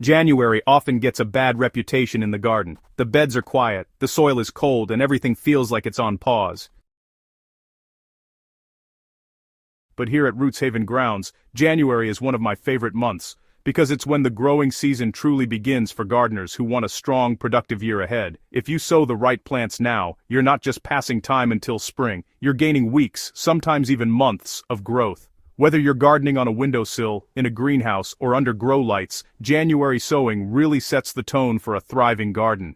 January often gets a bad reputation in the garden. The beds are quiet, the soil is cold, and everything feels like it's on pause. But here at Rootshaven Grounds, January is one of my favorite months, because it's when the growing season truly begins for gardeners who want a strong, productive year ahead. If you sow the right plants now, you're not just passing time until spring, you're gaining weeks, sometimes even months, of growth. Whether you're gardening on a windowsill, in a greenhouse, or under grow lights, January sowing really sets the tone for a thriving garden.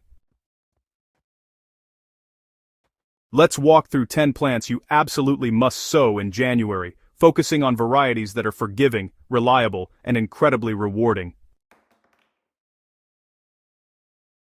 Let's walk through 10 plants you absolutely must sow in January, focusing on varieties that are forgiving, reliable, and incredibly rewarding.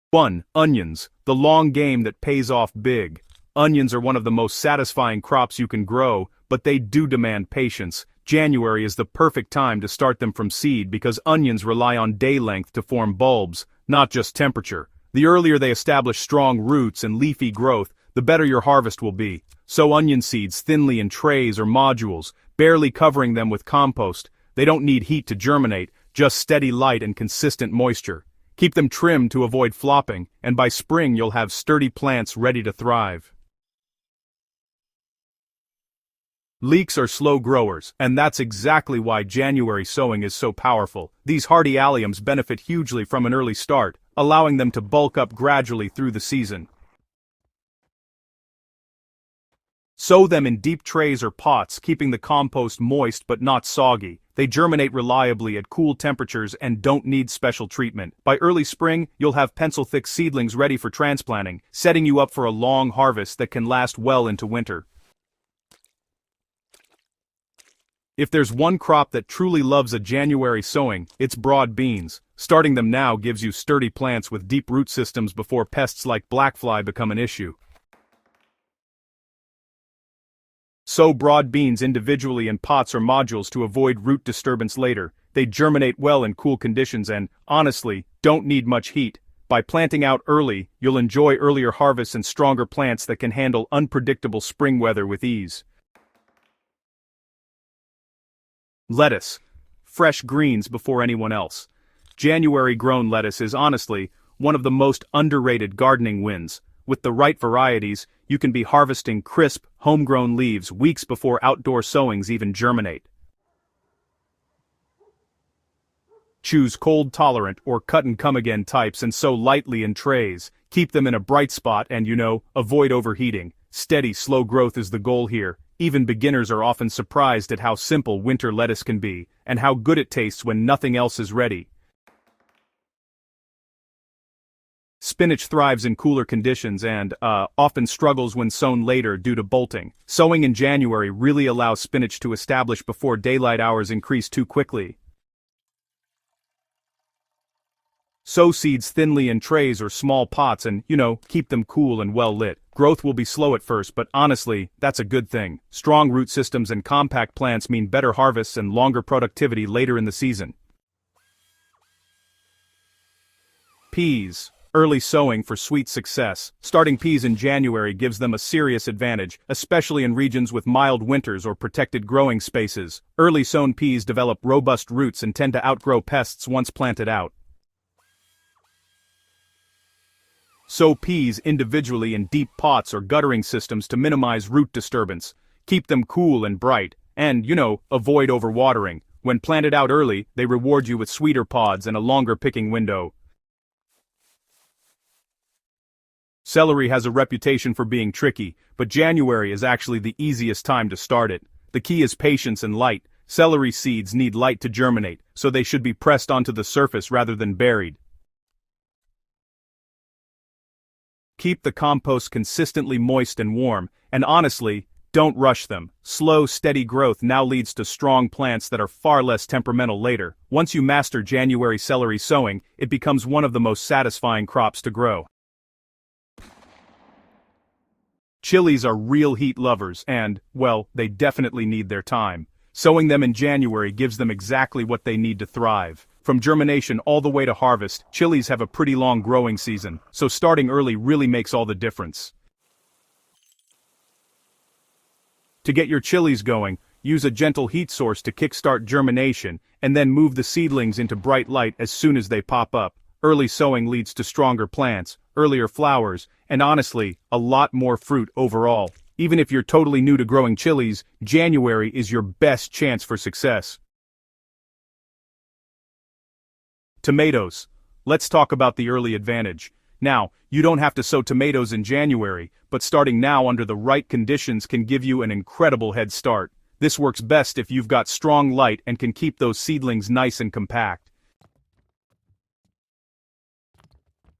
1. Onions, the long game that pays off big. Onions are one of the most satisfying crops you can grow, but they do demand patience. January is the perfect time to start them from seed because onions rely on day length to form bulbs, not just temperature. The earlier they establish strong roots and leafy growth, the better your harvest will be. Sow onion seeds thinly in trays or modules, barely covering them with compost. They don't need heat to germinate, just steady light and consistent moisture. Keep them trimmed to avoid flopping, and by spring you'll have sturdy plants ready to thrive. Leeks are slow growers, and that's exactly why January sowing is so powerful. These hardy alliums benefit hugely from an early start, allowing them to bulk up gradually through the season. Sow them in deep trays or pots, keeping the compost moist but not soggy. They germinate reliably at cool temperatures and don't need special treatment. By early spring, you'll have pencil-thick seedlings ready for transplanting, setting you up for a long harvest that can last well into winter. If there's one crop that truly loves a January sowing, it's broad beans. Starting them now gives you sturdy plants with deep root systems before pests like blackfly become an issue. Sow broad beans individually in pots or modules to avoid root disturbance later. They germinate well in cool conditions and, honestly, don't need much heat. By planting out early, you'll enjoy earlier harvests and stronger plants that can handle unpredictable spring weather with ease. Lettuce. Fresh greens before anyone else. January-grown lettuce is honestly one of the most underrated gardening wins. With the right varieties, you can be harvesting crisp, homegrown leaves weeks before outdoor sowings even germinate. Choose cold-tolerant or cut-and-come-again types and sow lightly in trays. Keep them in a bright spot and, avoid overheating. Steady, slow growth is the goal here. Even beginners are often surprised at how simple winter lettuce can be, and how good it tastes when nothing else is ready. Spinach thrives in cooler conditions and, often struggles when sown later due to bolting. Sowing in January really allows spinach to establish before daylight hours increase too quickly. Sow seeds thinly in trays or small pots and, keep them cool and well lit. Growth will be slow at first, but honestly, that's a good thing. Strong root systems and compact plants mean better harvests and longer productivity later in the season. Peas. Early sowing for sweet success. Starting peas in January gives them a serious advantage, especially in regions with mild winters or protected growing spaces. Early sown peas develop robust roots and tend to outgrow pests once planted out. Sow peas individually in deep pots or guttering systems to minimize root disturbance. Keep them cool and bright, and, avoid overwatering. When planted out early, they reward you with sweeter pods and a longer picking window. Celery has a reputation for being tricky, but January is actually the easiest time to start it. The key is patience and light. Celery seeds need light to germinate, so they should be pressed onto the surface rather than buried. Keep the compost consistently moist and warm, and honestly, don't rush them. Slow, steady growth now leads to strong plants that are far less temperamental later. Once you master January celery sowing, it becomes one of the most satisfying crops to grow. Chilies are real heat lovers and, well, they definitely need their time. Sowing them in January gives them exactly what they need to thrive. From germination all the way to harvest, chilies have a pretty long growing season, so starting early really makes all the difference. To get your chilies going, Use a gentle heat source to kickstart germination, and then move the seedlings into bright light as soon as they pop up. Early sowing leads to stronger plants, earlier flowers, and honestly, a lot more fruit overall. Even if you're totally new to growing chilies, January is your best chance for success. Tomatoes. Let's talk about the early advantage. Now, you don't have to sow tomatoes in January, but starting now under the right conditions can give you an incredible head start. This works best if you've got strong light and can keep those seedlings nice and compact.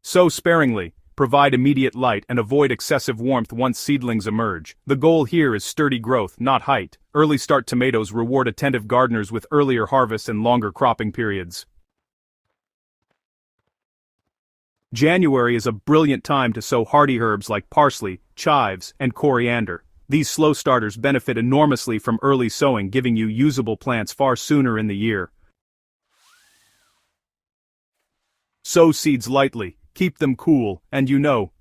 Sow sparingly, provide immediate light and avoid excessive warmth once seedlings emerge. The goal here is sturdy growth, not height. Early start tomatoes reward attentive gardeners with earlier harvests and longer cropping periods. January is a brilliant time to sow hardy herbs like parsley, chives, and coriander. These slow starters benefit enormously from early sowing, giving you usable plants far sooner in the year. Sow seeds lightly, keep them cool, and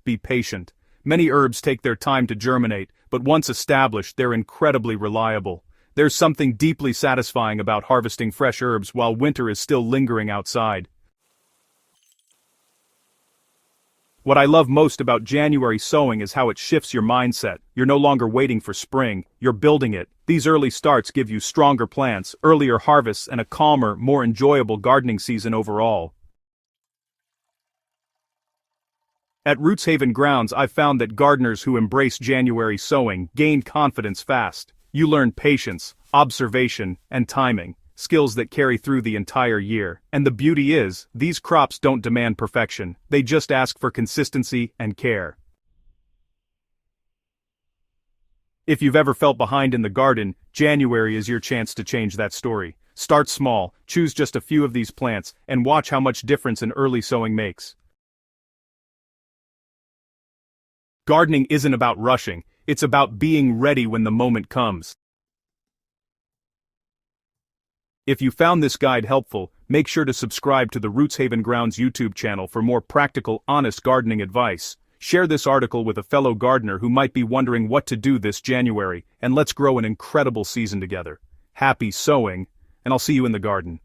be patient. Many herbs take their time to germinate, but once established, they're incredibly reliable. There's something deeply satisfying about harvesting fresh herbs while winter is still lingering outside. What I love most about January sowing is how it shifts your mindset. You're no longer waiting for spring, you're building it. These early starts give you stronger plants, earlier harvests, and a calmer, more enjoyable gardening season overall. At Rootshaven Grounds, I've found that gardeners who embrace January sowing gain confidence fast. You learn patience, observation, and timing, skills that carry through the entire year. And the beauty is, these crops don't demand perfection, they just ask for consistency and care. If you've ever felt behind in the garden, January is your chance to change that story. Start small, choose just a few of these plants, and watch how much difference an early sowing makes. Gardening isn't about rushing, it's about being ready when the moment comes. If you found this guide helpful, make sure to subscribe to the Rootshaven Grounds YouTube channel for more practical, honest gardening advice. Share this article with a fellow gardener who might be wondering what to do this January, and let's grow an incredible season together. Happy sowing, and I'll see you in the garden.